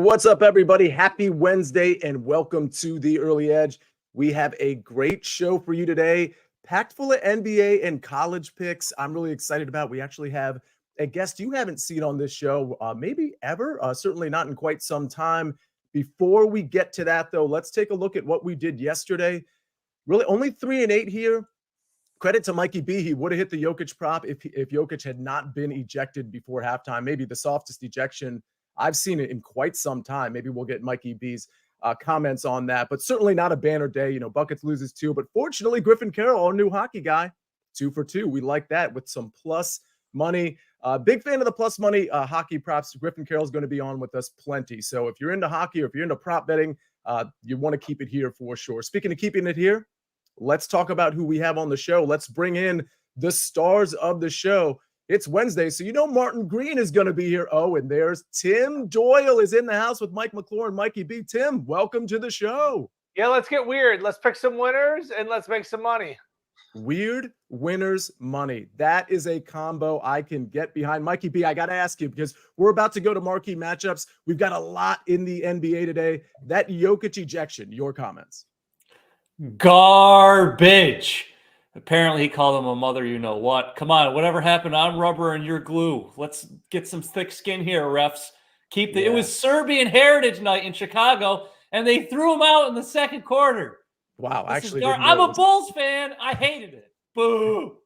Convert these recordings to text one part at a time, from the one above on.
What's up, everybody? Happy Wednesday and welcome to the Early Edge. We have a great show for you today, packed full of NBA and college picks. I'm really excited about. We actually have a guest you haven't seen on this show, maybe ever, certainly not in quite some time. Before we get to that, though, let's take a look at what we did yesterday. Really, only 3-8 here. Credit to Mikey B. He would have hit the Jokic prop if Jokic had not been ejected before halftime. Maybe the softest ejection I've seen it in quite some time. Maybe we'll get Mikey B's comments on that, but certainly not a banner day. You know, Buckets loses 2, but fortunately, Griffin Carroll, our new hockey guy, 2 for 2. We like that with some plus money. Big fan of the plus money hockey props. Griffin Carroll's going to be on with us plenty. So if you're into hockey or if you're into prop betting, you want to keep it here for sure. Speaking of keeping it here, let's talk about who we have on the show. Let's bring in the stars of the show. It's Wednesday, so you know Martin Green is going to be here. Oh, and there's Tim Doyle is in the house with Mike McClure and Mikey B. Tim, welcome to the show. Yeah, let's get weird. Let's pick some winners and let's make some money. Weird winners money. That is a combo I can get behind. Mikey B, I got to ask you because we're about to go to marquee matchups. We've got a lot in the NBA today. That Jokic ejection, your comments. Garbage. Apparently, he called him a mother, you know what. Come on, whatever happened, I'm rubber and you're glue. Let's get some thick skin here, refs. It was Serbian Heritage Night in Chicago, and they threw him out in the second quarter. Wow, actually, I'm a Bulls fan. I hated it. Boo.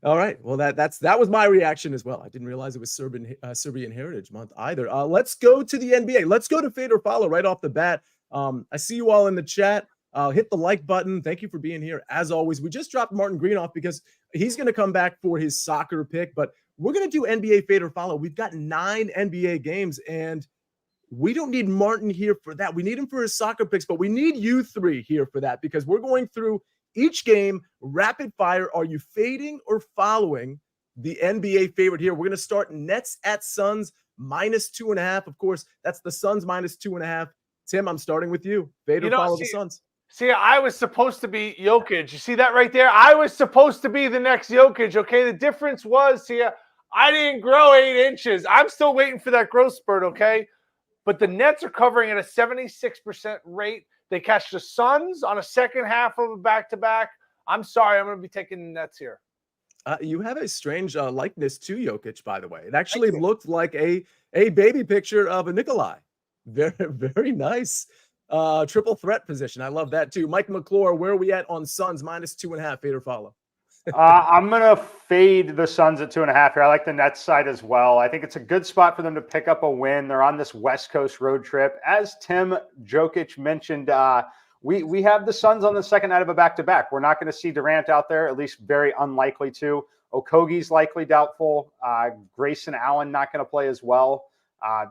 All right, well that was my reaction as well. I didn't realize it was Serbian Heritage Month either. Let's go to the NBA. Let's go to Fade or Follow right off the bat. I see you all in the chat. Hit the like button. Thank you for being here. As always, we just dropped Martin Green off because he's going to come back for his soccer pick, but we're going to do NBA Fade or Follow. We've got 9 NBA games, and we don't need Martin here for that. We need him for his soccer picks, but we need you 3 here for that because we're going through each game, rapid fire. Are you fading or following the NBA favorite here? We're going to start Nets at Suns -2.5. Of course, that's the Suns -2.5. Tim, I'm starting with you. Fade or follow the Suns. See, I was supposed to be Jokic. You see that right there? I was supposed to be the next Jokic, okay? The difference was, I didn't grow 8 inches. I'm still waiting for that growth spurt, okay? But the Nets are covering at a 76% rate. They catch the Suns on a second half of a back-to-back. I'm sorry, I'm going to be taking the Nets here. You have a strange likeness to Jokic, by the way. It actually looked like a baby picture of a Nikolai. Very, very nice. Triple threat position. I love that too. Mike McClure, where are we at on Suns -2.5? Fade or follow? I'm going to fade the Suns at 2.5 here. I like the Nets side as well. I think it's a good spot for them to pick up a win. They're on this West Coast road trip. As Tim Jokic mentioned, we have the Suns on the second night of a back-to-back. We're not going to see Durant out there, at least very unlikely to. Okogie's likely doubtful. Grayson Allen not going to play as well.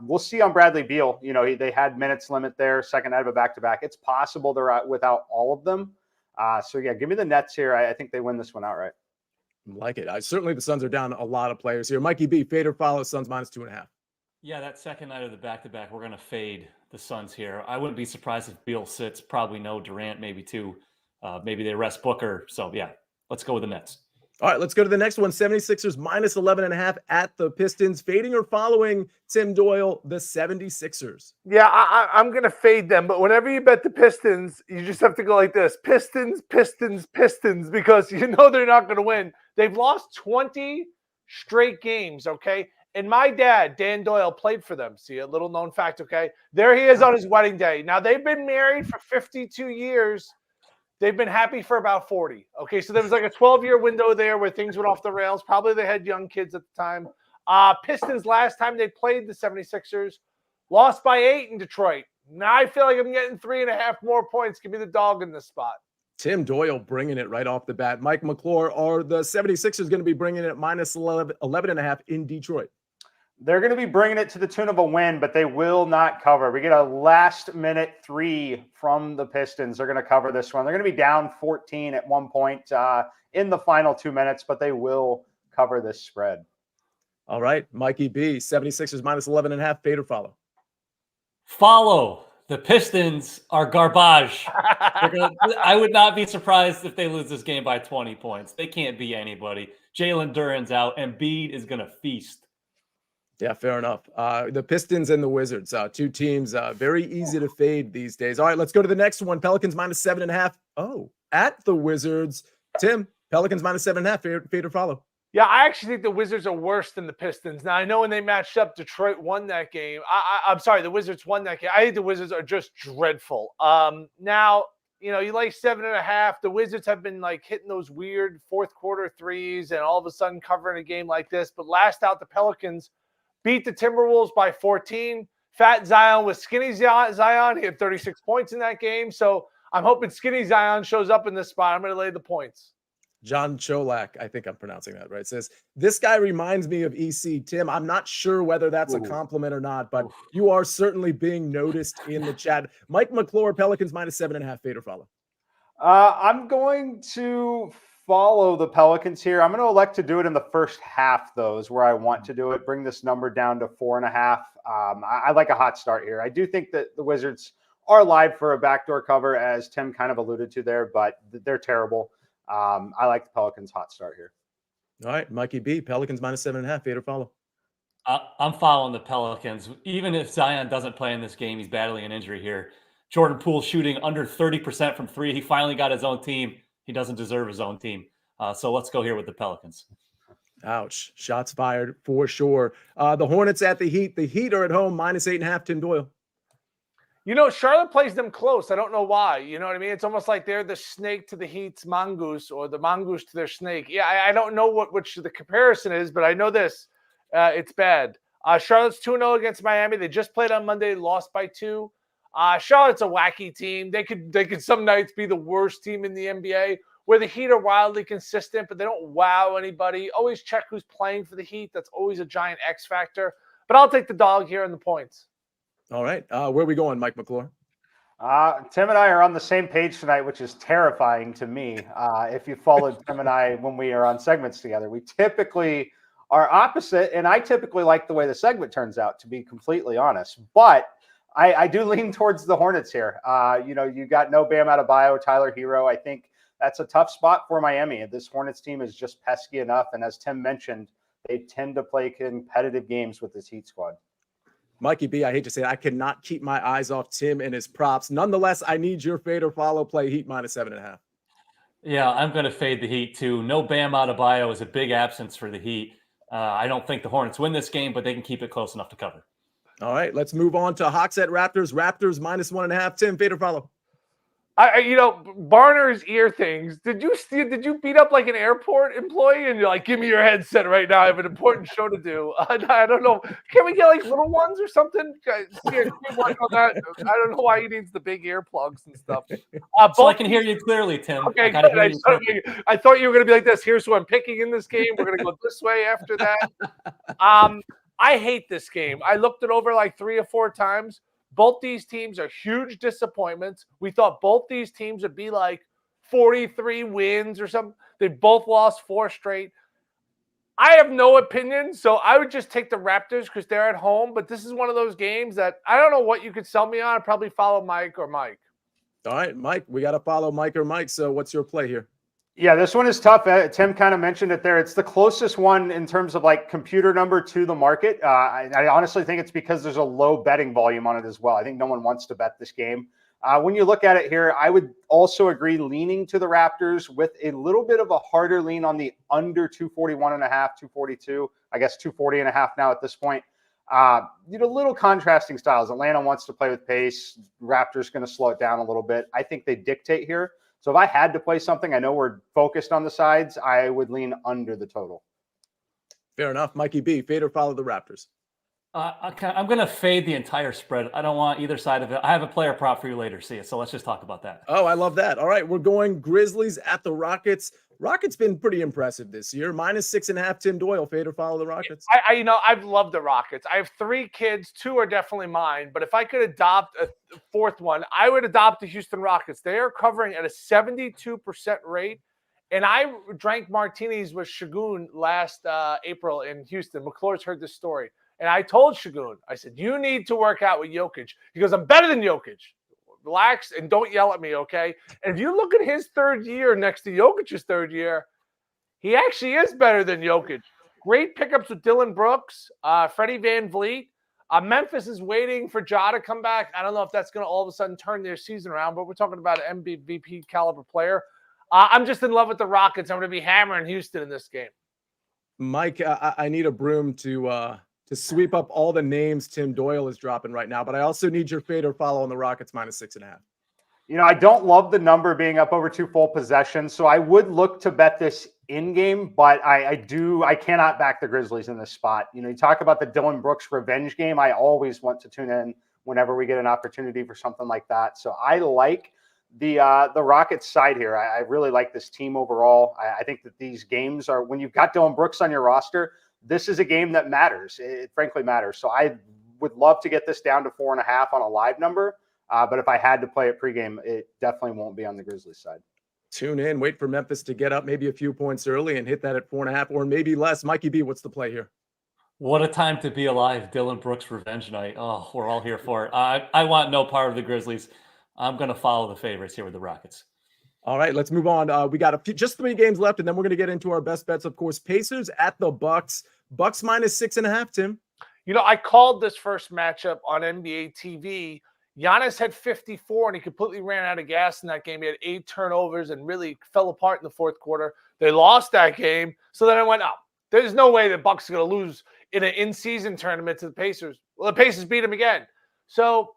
We'll see on Bradley Beal. You know, they had minutes limit there, second night of a back-to-back. It's possible they're out without all of them. So, yeah, give me the Nets here. I think they win this one outright. Like it. Certainly the Suns are down a lot of players here. Mikey B, fade or follow Suns -2.5? Yeah, that second night of the back-to-back, we're going to fade the Suns here. I wouldn't be surprised if Beal sits. Probably no Durant, maybe 2. Maybe they rest Booker. So, yeah, let's go with the Nets. All right, let's go to the next one. 76ers -11.5 at the Pistons. Fading or following, Tim Doyle, the 76ers? Yeah, I'm going to fade them. But whenever you bet the Pistons, you just have to go like this. Pistons, Pistons, Pistons, because you know they're not going to win. They've lost 20 straight games, okay? And my dad, Dan Doyle, played for them. See, a little known fact, okay? There he is on his wedding day. Now, they've been married for 52 years. They've been happy for about 40. Okay, so there was like a 12-year window there where things went off the rails. Probably they had young kids at the time. Pistons, last time they played the 76ers, lost by 8 in Detroit. Now I feel like I'm getting 3.5 more points. Give me the dog in this spot. Tim Doyle bringing it right off the bat. Mike McClure, are the 76ers going to be bringing it at -11.5 in Detroit? They're going to be bringing it to the tune of a win, but they will not cover. We get a last-minute 3 from the Pistons. They're going to cover this one. They're going to be down 14 at one point in the final 2 minutes, but they will cover this spread. All right, Mikey B, 76ers -11.5, fade or follow? Follow. The Pistons are garbage. I would not be surprised if they lose this game by 20 points. They can't beat anybody. Jalen Duren's out. Embiid is going to feast. Yeah, fair enough. The Pistons and the Wizards, two teams, very easy to fade these days. All right, let's go to the next one. Pelicans -7.5. Oh, at the Wizards. Tim, Pelicans -7.5. Fade or follow? Yeah, I actually think the Wizards are worse than the Pistons. Now, I know when they matched up, Detroit won that game. I'm sorry, the Wizards won that game. I think the Wizards are just dreadful. Now, you like 7.5. The Wizards have been like hitting those weird fourth quarter threes and all of a sudden covering a game like this. But last out, the Pelicans beat the Timberwolves by 14. Fat Zion with skinny Zion. He had 36 points in that game. So I'm hoping skinny Zion shows up in this spot. I'm going to lay the points. John Cholak, I think I'm pronouncing that right, says, this guy reminds me of EC. Tim, I'm not sure whether that's a compliment or not, but you are certainly being noticed in the chat. Mike McClure, Pelicans -7.5. Fade or follow? I'm going to follow the Pelicans here. I'm going to elect to do it in the first half, though, is where I want to do it. Bring this number down to 4.5. I like a hot start here. I do think that the Wizards are live for a backdoor cover, as Tim kind of alluded to there, but they're terrible. I like the Pelicans hot start here. All right, Mikey B, Pelicans -7.5. Fade or follow? I'm following the Pelicans. Even if Zion doesn't play in this game, he's battling an injury here. Jordan Poole shooting under 30% from three. He finally got his own team. He doesn't deserve his own team. So let's go here with the Pelicans. Ouch. Shots fired for sure. The Hornets at the Heat. The Heat are at home -8.5. Tim Doyle. Charlotte plays them close. I don't know why. You know what I mean? It's almost like they're the snake to the Heat's mongoose, or the mongoose to their snake. Yeah, I don't know which the comparison is, but I know this. It's bad. Charlotte's 2-0 against Miami. They just played on Monday, lost by 2. Charlotte's a wacky team. They could some nights be the worst team in the NBA, where the Heat are wildly consistent, but they don't wow anybody. Always check who's playing for the Heat. That's always a giant X factor. But I'll take the dog here in the points. All right. Where are we going, Mike McClure? Tim and I are on the same page tonight, which is terrifying to me. If you followed Tim and I when we are on segments together, we typically are opposite, and I typically like the way the segment turns out, to be completely honest. But I do lean towards the Hornets here. You got no Bam Adebayo, Tyler Hero. I think that's a tough spot for Miami. This Hornets team is just pesky enough, and as Tim mentioned, they tend to play competitive games with this Heat squad. Mikey B, I hate to say it, I cannot keep my eyes off Tim and his props. Nonetheless, I need your fade or follow play. Heat -7.5. Yeah, I'm going to fade the Heat too. No Bam Adebayo is a big absence for the Heat. I don't think the Hornets win this game, but they can keep it close enough to cover. All right, let's move on to Hawks at Raptors. Raptors -1.5. Tim, fade or follow? Barner's ear things. Did you beat up like an airport employee and you're like, give me your headset right now? I have an important show to do. I don't know. Can we get like little ones or something? I don't know why he needs the big earplugs and stuff. So I can hear you clearly, Tim. Okay, good. I thought you were going to be like this. Here's who I'm picking in this game. We're going to go this way after that. I hate this game. I looked it over like 3 or 4 times. Both these teams are huge disappointments. We thought both these teams would be like 43 wins or something. They both lost 4 straight. I have no opinion, so I would just take the Raptors because they're at home. But this is one of those games that I don't know what you could sell me on. I'd probably follow Mike or Mike. All right, Mike, we got to follow Mike or Mike. So what's your play here? Yeah, this one is tough. Tim kind of mentioned it there. It's the closest one in terms of like computer number to the market. I honestly think it's because there's a low betting volume on it as well. I think no one wants to bet this game. When you look at it here, I would also agree leaning to the Raptors with a little bit of a harder lean on the under 241.5, 242, I guess 240.5 now at this point. Little contrasting styles. Atlanta wants to play with pace. Raptors going to slow it down a little bit. I think they dictate here. So if I had to play something, I know we're focused on the sides, I would lean under the total. Fair enough. Mikey B, fade or follow the Raptors? I'm going to fade the entire spread. I don't want either side of it. I have a player prop for you later, Sia. So let's just talk about that. Oh, I love that. All right, we're going Grizzlies at the Rockets. Rockets been pretty impressive this year. -6.5. Tim Doyle, fade or follow the Rockets? I've loved the Rockets. I have 3 kids. 2 are definitely mine. But if I could adopt a 4th one, I would adopt the Houston Rockets. They are covering at a 72% rate. And I drank martinis with Shagun last April in Houston. McClure's heard this story. And I told Shagun, I said, you need to work out with Jokic. He goes, I'm better than Jokic. Relax and don't yell at me, okay? And if you look at his 3rd year next to Jokic's 3rd year, he actually is better than Jokic. great pickups with Dylan Brooks, Freddie Van Vliet. Memphis is waiting for Ja to come back. I don't know if that's going to all of a sudden turn their season around, but we're talking about an MVP caliber player. I'm just in love with the Rockets. I'm going to be hammering Houston in this game. Mike, I need a broom to sweep up all the names Tim Doyle is dropping right now, but I also need your fade or follow on the Rockets -6.5. I don't love the number being up over 2 full possessions, so I would look to bet this in-game, but I cannot back the Grizzlies in this spot. You talk about the Dylan Brooks revenge game. I always want to tune in whenever we get an opportunity for something like that. So I like the Rockets side here. I really like this team overall. I think that these games are, when you've got Dylan Brooks on your roster, this is a game that matters. It frankly matters. So I would love to get this down to 4.5 on a live number. But if I had to play it pregame, it definitely won't be on the Grizzlies side. Tune in, wait for Memphis to get up maybe a few points early and hit that at 4.5 or maybe less. Mikey B, what's the play here? What a time to be alive. Dylan Brooks revenge night. Oh, we're all here for it. I want no part of the Grizzlies. I'm going to follow the favorites here with the Rockets. All right, let's move on. We got just 3 games left, and then we're going to get into our best bets. Of course, Pacers at the Bucks. Bucks -6.5, Tim. I called this first matchup on NBA TV. Giannis had 54, and he completely ran out of gas in that game. He had 8 turnovers and really fell apart in the fourth quarter. They lost that game. So then I went, there's no way the Bucks are going to lose in an in-season tournament to the Pacers. Well, the Pacers beat them again. So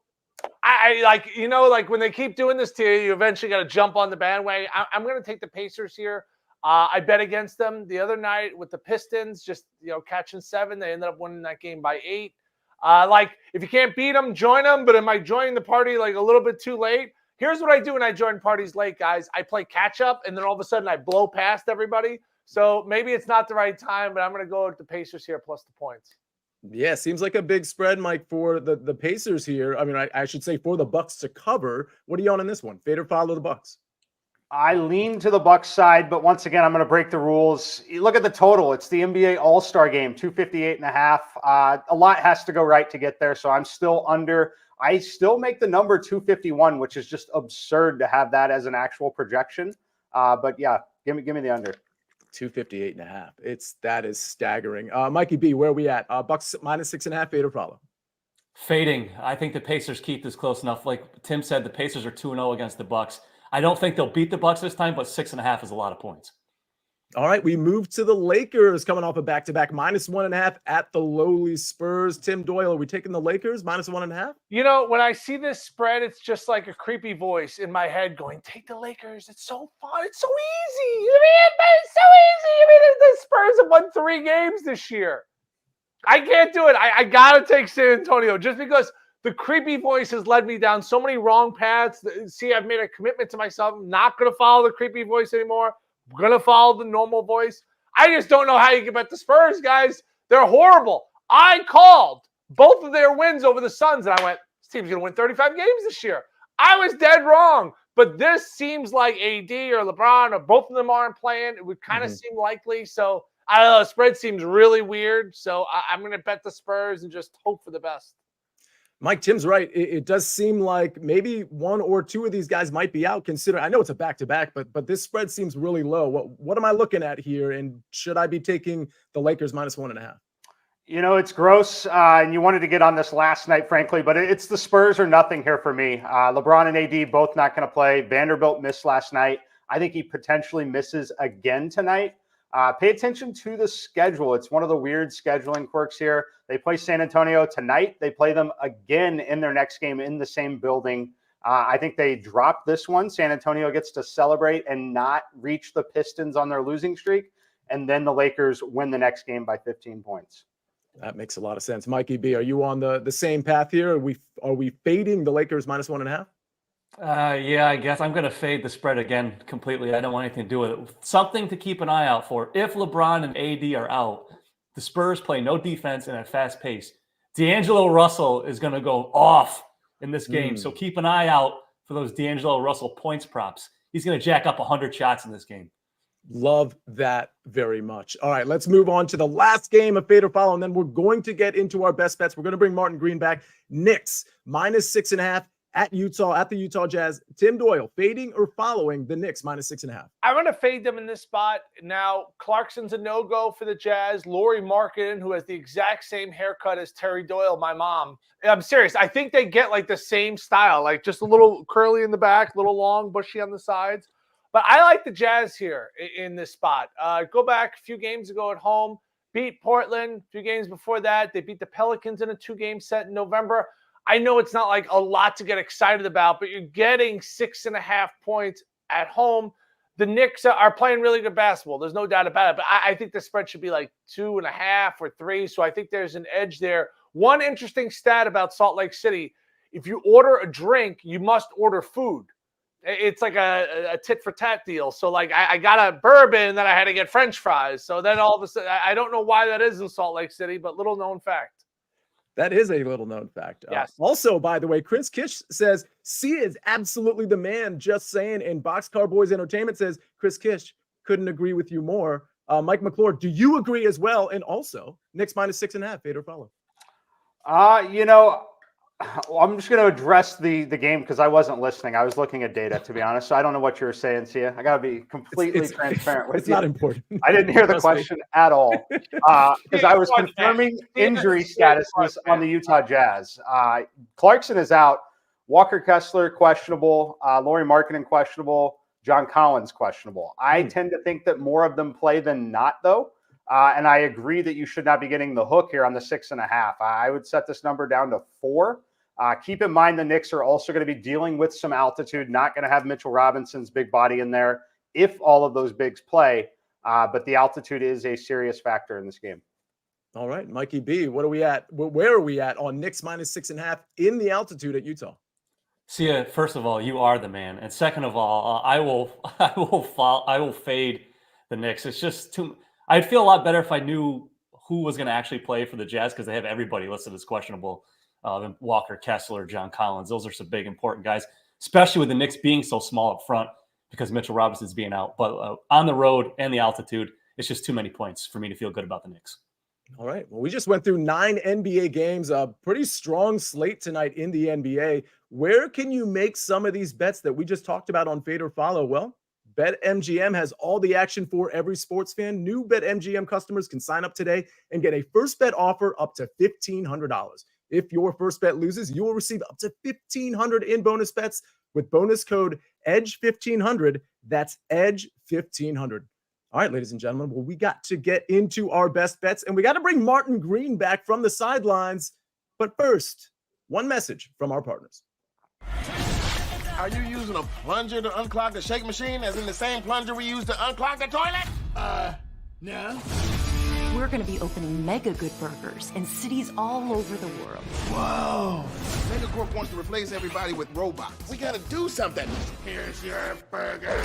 I like when they keep doing this to you, you eventually got to jump on the bandwagon. I'm going to take the Pacers here. I bet against them the other night with the Pistons, just catching 7. They ended up winning that game by 8. If you can't beat them, join them. But am I joining the party like a little bit too late? Here's what I do when I join parties late, guys. I play catch up, and then all of a sudden I blow past everybody. So maybe it's not the right time, but I'm going to go with the Pacers here plus the points. Yeah, seems like a big spread, Mike, for the Pacers here. I mean, I should say for the Bucks to cover. What are you on this one? Fade or follow the Bucks? I lean to the Bucks side, but once again, I'm going to break the rules. You look at the total. It's the NBA All-Star game, 258.5. A lot has to go right to get there, so I'm still under. I still make the number 251, which is just absurd to have that as an actual projection. But yeah, give me the under. 258.5. That is staggering. Mikey B, where are we at? Bucks -6.5, fade or follow? Fading. I think the Pacers keep this close enough. Like Tim said, the Pacers are 2-0 against the Bucks. I don't think they'll beat the Bucks this time, but 6.5 is a lot of points. All right, we move to the Lakers coming off a back-to-back -1.5 at the lowly Spurs. Tim Doyle, are we taking the Lakers -1.5? When I see this spread, it's just like a creepy voice in my head going, take the Lakers. It's so fun. It's so easy. It's so easy. The Spurs have won 3 games this year. I can't do it. I got to take San Antonio just because the creepy voice has led me down so many wrong paths. See, I've made a commitment to myself. I'm not going to follow the creepy voice anymore. I'm going to follow the normal voice. I just don't know how you can bet the Spurs, guys. They're horrible. I called both of their wins over the Suns, and I went, this team's going to win 35 games this year. I was dead wrong. But this seems like AD or LeBron or both of them aren't playing. It would kind of seem likely. So, I don't know. The spread seems really weird. So, I'm going to bet the Spurs and just hope for the best. Mike, Tim's right. It does seem like maybe 1 or 2 of these guys might be out. I know it's a back-to-back, but this spread seems really low. What am I looking at here? And should I be taking the Lakers -1.5? It's gross, and you wanted to get on this last night, frankly, but it's the Spurs or nothing here for me. LeBron and AD both not going to play. Vanderbilt missed last night. I think he potentially misses again tonight. Pay attention to the schedule. It's one of the weird scheduling quirks here. They play San Antonio tonight. They play them again in their next game in the same building. I think they drop this one. San Antonio gets to celebrate and not reach the Pistons on their losing streak. And then the Lakers win the next game by 15 points. That makes a lot of sense. Mikey B, are you on the same path here? Are we fading the Lakers -1.5? Yeah, I guess I'm going to fade the spread again completely. I don't want anything to do with it. Something to keep an eye out for. If LeBron and AD are out, the Spurs play no defense and at fast pace. D'Angelo Russell is going to go off in this game. So keep an eye out for those D'Angelo Russell points props. He's going to jack up 100 shots in this game. Love that very much. All right, let's move on to the last game of Fade or Follow, and then we're going to get into our best bets. We're going to bring Martin Green back. Knicks -6.5 at Utah, at the Utah Jazz. Tim Doyle, fading or following the Knicks -6.5? I'm going to fade them in this spot. Now, Clarkson's a no-go for the Jazz. Lauri Markkanen, who has the exact same haircut as Terry Doyle, my mom. I'm serious. I think they get like the same style, like just a little curly in the back, a little long, bushy on the sides. But I like the Jazz here in this spot. Go back a few games ago at home, beat Portland. A few games before that, they beat the Pelicans in a 2-game set in November. I know it's not like a lot to get excited about, but you're getting 6.5 points at home. The Knicks are playing really good basketball. There's no doubt about it. But I think the spread should be like 2.5 or 3. So I think there's an edge there. One interesting stat about Salt Lake City, if you order a drink, you must order food. It's like a tit for tat deal. So like I got a bourbon, then I had to get French fries. So then all of a sudden, I don't know why that is in Salt Lake City, but little known fact. That is a little known fact. Yes. Also, by the way, Chris Kish says, Sia is absolutely the man, just saying. And Boxcar Boys Entertainment says, Chris Kish, couldn't agree with you more. Mike McClure, do you agree as well? And also, Knicks -6.5, fade or follow? I'm just going to address the game because I wasn't listening. I was looking at data, to be honest. So I don't know what you were saying, Sia. I got to be completely transparent with you. It's not important. I didn't hear the question at all because I was confirming injury status on the Utah Jazz. Clarkson is out. Walker Kessler, questionable. Lauri Markkanen, questionable. John Collins, questionable. I tend to think that more of them play than not, though. And I agree that you should not be getting the hook here on the 6.5. I would set this number down to 4. Keep in mind the Knicks are also going to be dealing with some altitude, not going to have Mitchell Robinson's big body in there if all of those bigs play. But the altitude is a serious factor in this game. All right, Mikey B, what are we at? Where are we at on Knicks -6.5 in the altitude at Utah? Sia, first of all, you are the man. And second of all, I will fade the Knicks. It's just too. I'd feel a lot better if I knew who was going to actually play for the Jazz because they have everybody listed as questionable. Walker Kessler, John Collins. Those are some big, important guys, especially with the Knicks being so small up front because Mitchell Robinson's being out. But on the road and the altitude, it's just too many points for me to feel good about the Knicks. All right. Well, we just went through 9 NBA games, a pretty strong slate tonight in the NBA. Where can you make some of these bets that we just talked about on Fade or Follow? Well, BetMGM has all the action for every sports fan. New BetMGM customers can sign up today and get a first bet offer up to $1,500. If your first bet loses, you will receive up to $1,500 in bonus bets with bonus code EDGE1500. That's EDGE1500. All right, ladies and gentlemen, well, we got to get into our best bets, and we got to bring Martin Green back from the sidelines. But first, one message from our partners. Are you using a plunger to unclog the shake machine, as in the same plunger we use to unclog the toilet? No. We're going to be opening Mega Good Burgers in cities all over the world. Whoa. Megacorp wants to replace everybody with robots. We gotta do something. Here's your burger.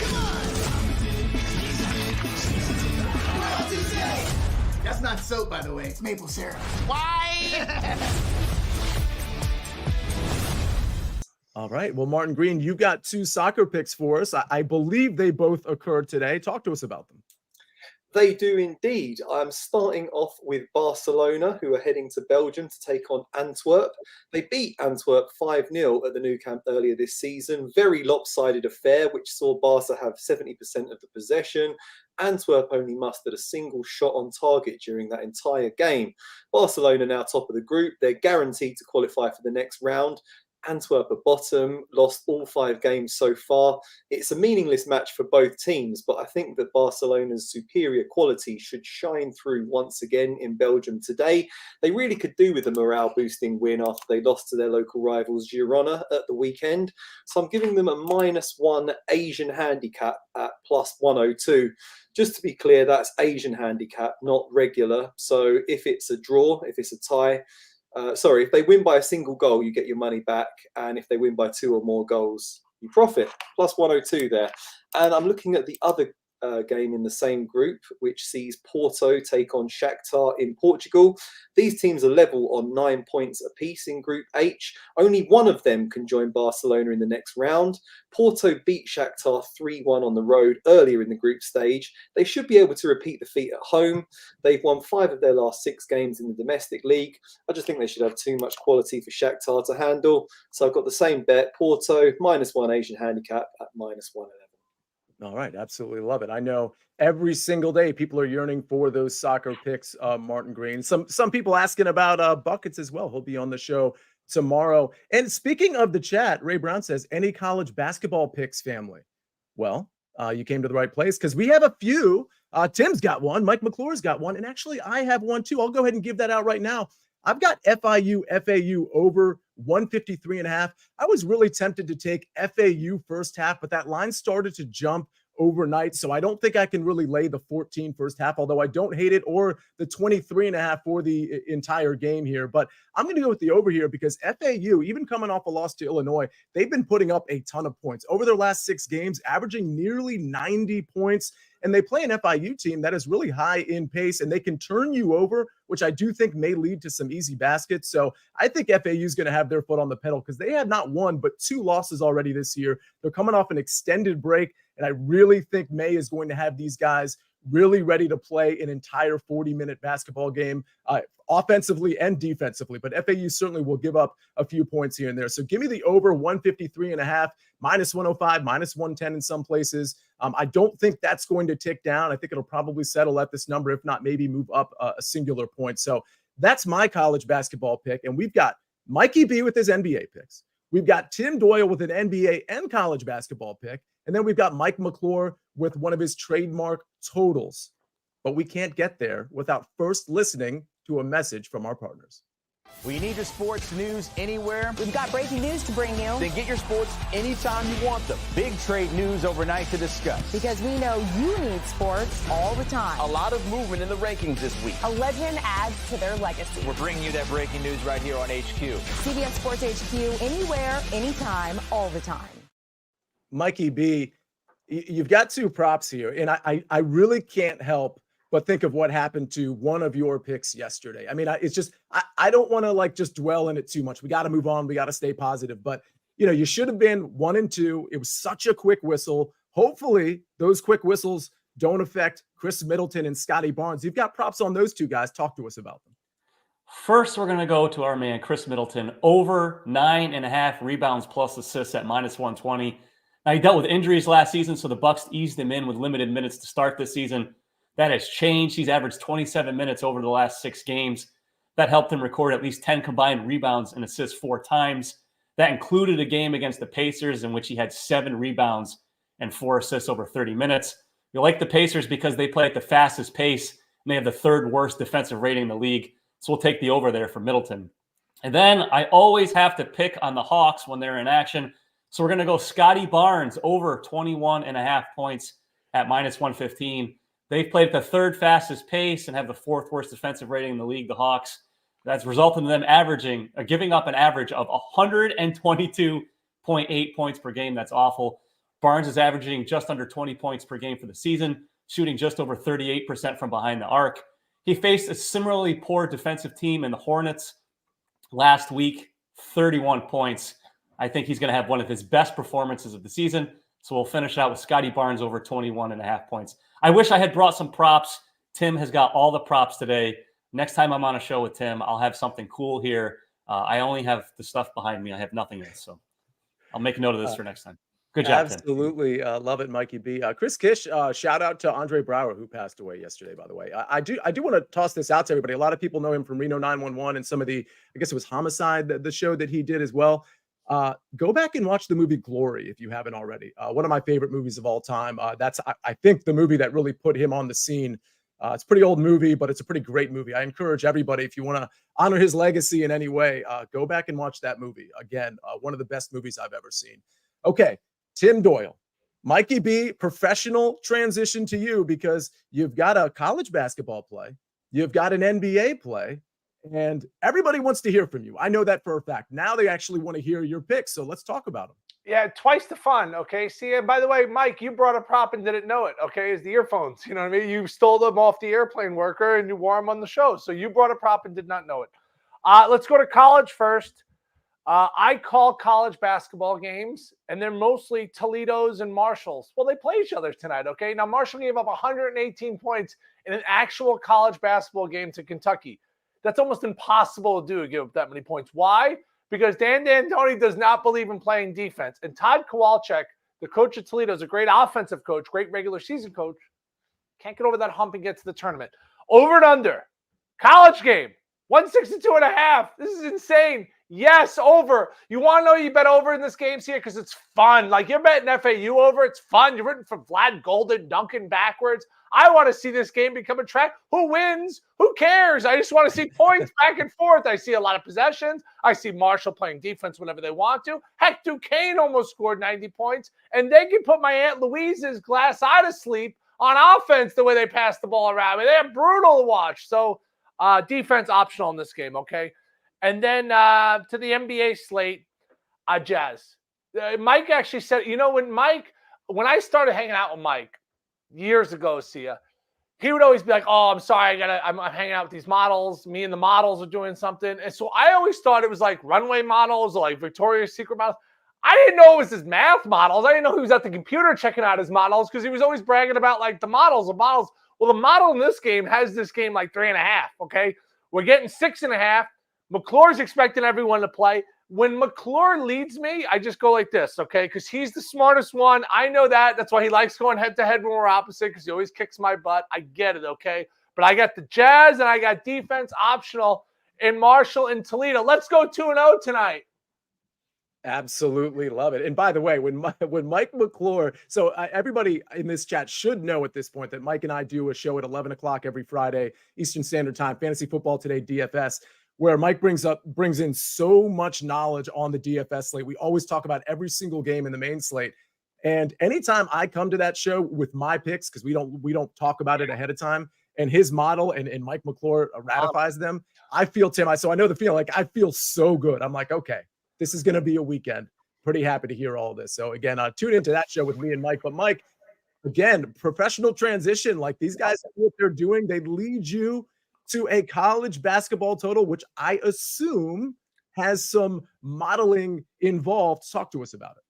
That's not soap, by the way. It's maple syrup. Why? All right. Well, Martin Green, you got 2 soccer picks for us. I believe they both occurred today. Talk to us about them. They do indeed. I'm starting off with Barcelona, who are heading to Belgium to take on Antwerp. They beat Antwerp 5-0 at the Nou Camp earlier this season. Very lopsided affair, which saw Barca have 70% of the possession. Antwerp only mustered a single shot on target during that entire game. Barcelona now top of the group. They're guaranteed to qualify for the next round. Antwerp are bottom, lost all 5 games so far. It's a meaningless match for both teams, but I think that Barcelona's superior quality should shine through once again in Belgium today. They really could do with a morale-boosting win after they lost to their local rivals Girona at the weekend. So I'm giving them a -1 Asian handicap at +102. Just to be clear, that's Asian handicap, not regular. So if it's a draw, if it's a tie, if they win by a single goal, you get your money back. And if they win by 2 or more goals, you profit. +102 there. And I'm looking at the other game in the same group, which sees Porto take on Shakhtar in Portugal. These teams are level on 9 points apiece in Group H. Only one of them can join Barcelona in the next round. Porto beat Shakhtar 3-1 on the road earlier in the group stage. They should be able to repeat the feat at home. They've won 5 of their last 6 games in the domestic league. I just think they should have too much quality for Shakhtar to handle. So I've got the same bet, Porto, -1 Asian handicap at -111. All right, absolutely love it. I know every single day people are yearning for those soccer picks, Martin Green. Some people asking about buckets as well. He'll be on the show tomorrow. And speaking of the chat, Ray Brown says, any college basketball picks, family? Well, you came to the right place because we have a few. Tim's got one. Mike McClure's got one. And actually, I have one too. I'll go ahead and give that out right now. I've got FIU, FAU over 153.5. I was really tempted to take FAU first half, but that line started to jump overnight. So I don't think I can really lay the 14 first half, although I don't hate it, or the 23.5 for the entire game here. But I'm going to go with the over here because FAU, even coming off a loss to Illinois, they've been putting up a ton of points over their last 6 games, averaging nearly 90 points. And they play an FIU team that is really high in pace, and they can turn you over, which I do think may lead to some easy baskets. So I think FAU is going to have their foot on the pedal because they had not 1, but 2 losses already this year. They're coming off an extended break, and I really think May is going to have these guys really ready to play an entire 40-minute basketball game, offensively and defensively. But FAU certainly will give up a few points here and there. So give me the over 153.5, -105, -110 in some places. I don't think that's going to tick down. I think it'll probably settle at this number, if not maybe move up a singular point. So that's my college basketball pick. And we've got Mikey B with his NBA picks. We've got Tim Doyle with an NBA and college basketball pick. And then we've got Mike McClure with one of his trademark totals. But we can't get there without first listening to a message from our partners. Well, you need your sports news anywhere? We've got breaking news to bring you. Then get your sports anytime you want them. Big trade news overnight to discuss. Because we know you need sports all the time. A lot of movement in the rankings this week. A legend adds to their legacy. We're bringing you that breaking news right here on HQ. CBS Sports HQ, anywhere, anytime, all the time. Mikey B, you've got 2 props here, and I really can't help but think of what happened to one of your picks yesterday. I mean, it's just, I don't want to just dwell in it too much. We got to move on. We got to stay positive. But, you should have been 1 and 2. It was such a quick whistle. Hopefully those quick whistles don't affect Chris Middleton and Scotty Barnes. You've got props on those 2 guys. Talk to us about them. First, we're going to go to our man, Chris Middleton, over 9.5 rebounds plus assists at -120. Now, he dealt with injuries last season, so the Bucks eased him in with limited minutes to start this season. That has changed. He's averaged 27 minutes over the last 6 games. That helped him record at least 10 combined rebounds and assists 4 times. That included a game against the Pacers in which he had 7 rebounds and 4 assists over 30 minutes. You like the Pacers because they play at the fastest pace, and they have the 3rd worst defensive rating in the league. So we'll take the over there for Middleton. And then I always have to pick on the Hawks when they're in action. So we're going to go Scotty Barnes over 21.5 points at -115. They've played at the 3rd fastest pace and have the 4th worst defensive rating in the league, the Hawks. That's resulted in them giving up an average of 122.8 points per game. That's awful. Barnes is averaging just under 20 points per game for the season, shooting just over 38% from behind the arc. He faced a similarly poor defensive team in the Hornets last week, 31 points. I think he's going to have one of his best performances of the season. So we'll finish out with Scotty Barnes over 21.5 points. I wish I had brought some props. Tim has got all the props today. Next time I'm on a show with Tim, I'll have something cool here. I only have the stuff behind me. I have nothing else. So I'll make a note of this for next time. Good job, absolutely. Love it, Mikey B. Chris Kish, shout out to Andre Brower, who passed away yesterday, by the way. I do want to toss this out to everybody. A lot of people know him from Reno 911 and some of the, I guess it was Homicide, the show that he did as well. Go back and watch the movie Glory if you haven't already. One of my favorite movies of all time. That's, I think, the movie that really put him on the scene. It's a pretty old movie, but it's a pretty great movie. I encourage everybody, if you want to honor his legacy in any way, go back and watch that movie. Again, one of the best movies I've ever seen. Okay, Tim Doyle. Mikey B, professional transition to you because you've got a college basketball play. You've got an NBA play. And everybody wants to hear from you. I know that for a fact. Now they actually want to hear your picks. So let's talk about them. Yeah, twice the fun. Okay. See, and by the way, Mike, you brought a prop and didn't know it. Okay. Is the earphones. You know what I mean? You stole them off the airplane worker and you wore them on the show. So you brought a prop and did not know it. Let's go to college first. I call college basketball games, and they're mostly Toledo's and Marshall's. Well, they play each other tonight, okay? Now, Marshall gave up 118 points in an actual college basketball game to Kentucky. That's almost impossible to do, to give up that many points. Why? Because Dan D'Antoni does not believe in playing defense. And Todd Kowalczyk, the coach of Toledo, is a great offensive coach, great regular season coach. Can't get over that hump and get to the tournament. Over and under. College game. 162.5. This is insane. Yes, over. You want to know you bet over in this game here because it's fun. Like you're betting FAU over. It's fun. You're rooting for Vlad Golden dunking backwards. I want to see this game become a track. Who wins? Who cares? I just want to see points back and forth. I see a lot of possessions. I see Marshall playing defense whenever they want to. Heck, Duquesne almost scored 90 points. And they can put my Aunt Louise's glass eye to sleep on offense the way they pass the ball around. I mean, they're brutal to watch. So defense optional in this game, okay? And then to the NBA slate, Jazz. Mike actually said, you know, when I started hanging out with Mike years ago, Sia, he would always be like, oh, I'm sorry, I'm hanging out with these models. Me and the models are doing something. And so I always thought it was like runway models or like Victoria's Secret models. I didn't know it was his math models. I didn't know he was at the computer checking out his models because he was always bragging about like the models. Well, the model in this game has this game like 3.5, okay? We're getting 6.5. McClure's expecting everyone to play. When McClure leads me, I just go like this, okay? Because he's the smartest one. I know that. That's why he likes going head-to-head when we're opposite because he always kicks my butt. I get it, okay? But I got the Jazz and I got defense optional in Marshall and Toledo. Let's go 2-0 tonight. Absolutely love it. And by the way, when Mike McClure, so everybody in this chat should know at this point that Mike and I do a show at 11 o'clock every Friday, Eastern Standard Time, Fantasy Football Today, DFS, where Mike brings in so much knowledge on the DFS slate. We always talk about every single game in the main slate. And anytime I come to that show with my picks, because we don't talk about it ahead of time, and his model and Mike McClure ratifies them, I feel, Tim, so I know the feeling, like I feel so good. I'm like, okay, this is going to be a weekend. Pretty happy to hear all this. So again, tune into that show with me and Mike. But Mike, again, professional transition, like these guys, what they're doing, they lead you to a college basketball total, which I assume has some modeling involved. Talk to us about it.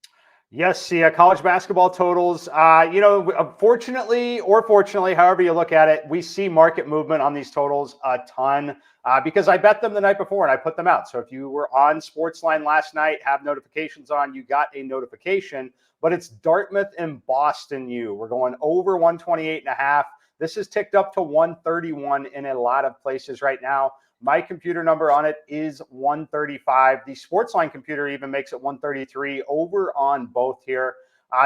Yes, Sia, college basketball totals. Unfortunately or fortunately, however you look at it, we see market movement on these totals a ton because I bet them the night before and I put them out. So if you were on SportsLine last night, have notifications on, you got a notification, but it's Dartmouth and Boston U. We're going over 128.5. This is ticked up to 131 in a lot of places right now. My computer number on it is 135. The SportsLine computer even makes it 133 over on both here.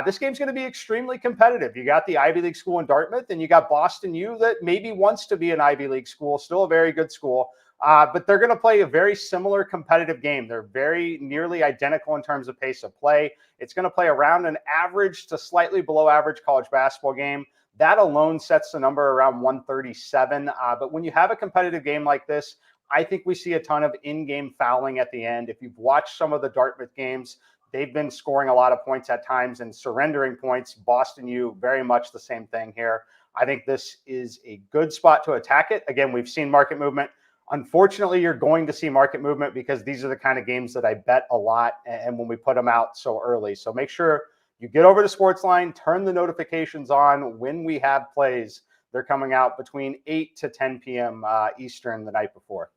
This game's going to be extremely competitive. You got the Ivy League school in Dartmouth, and you got Boston U that maybe wants to be an Ivy League school, still a very good school. But they're going to play a very similar competitive game. They're very nearly identical in terms of pace of play. It's going to play around an average to slightly below average college basketball game. That alone sets the number around 137. But when you have a competitive game like this, I think we see a ton of in-game fouling at the end. If you've watched some of the Dartmouth games, they've been scoring a lot of points at times and surrendering points. Boston U, very much the same thing here. I think this is a good spot to attack it. Again, we've seen market movement. Unfortunately, you're going to see market movement because these are the kind of games that I bet a lot and when we put them out so early. So make sure you get over to SportsLine, turn the notifications on when we have plays. They're coming out between 8 to 10 p.m. Eastern the night before.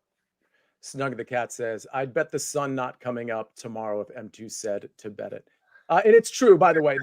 Snug the Cat says, I'd bet the sun not coming up tomorrow if M2 said to bet it. And it's true, by the way.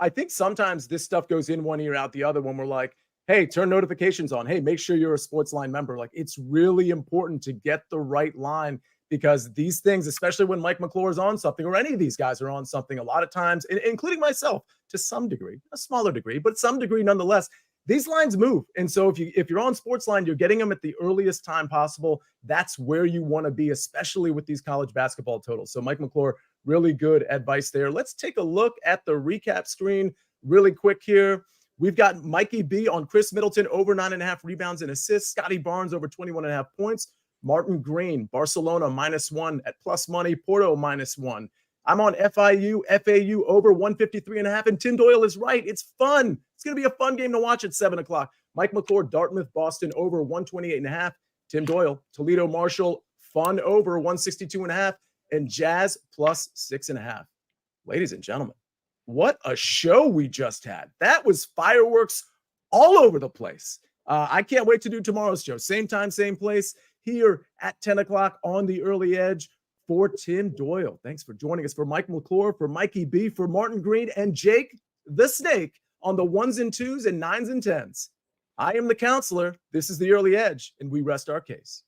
I think sometimes this stuff goes in one ear, out the other when we're like, hey, turn notifications on. Hey, make sure you're a SportsLine member. Like, it's really important to get the right line because these things, especially when Mike McClure is on something or any of these guys are on something, a lot of times, including myself to some degree, a smaller degree, but some degree nonetheless, these lines move. And so if you're on SportsLine, you're getting them at the earliest time possible. That's where you want to be, especially with these college basketball totals. So Mike McClure, really good advice there. Let's take a look at the recap screen really quick here. We've got Mikey B on Chris Middleton over 9.5 rebounds and assists. Scotty Barnes over 21.5 points. Martin Green, Barcelona -1 at plus money, Porto -1. I'm on FIU, FAU over 153.5. And Tim Doyle is right. It's fun. It's going to be a fun game to watch at 7 o'clock. Mike McClure, Dartmouth, Boston over 128.5. Tim Doyle, Toledo, Marshall, fun over 162.5. And Jazz plus 6.5. Ladies and gentlemen, what a show we just had. That was fireworks all over the place. I can't wait to do tomorrow's show. Same time, same place, here at 10 o'clock on the Early Edge. For Tim Doyle, thanks for joining us. For Mike McClure, for Mikey B, for Martin Green, and Jake the Snake on the 1s and 2s and 9s and 10s. I am the counselor. This is the Early Edge, and we rest our case.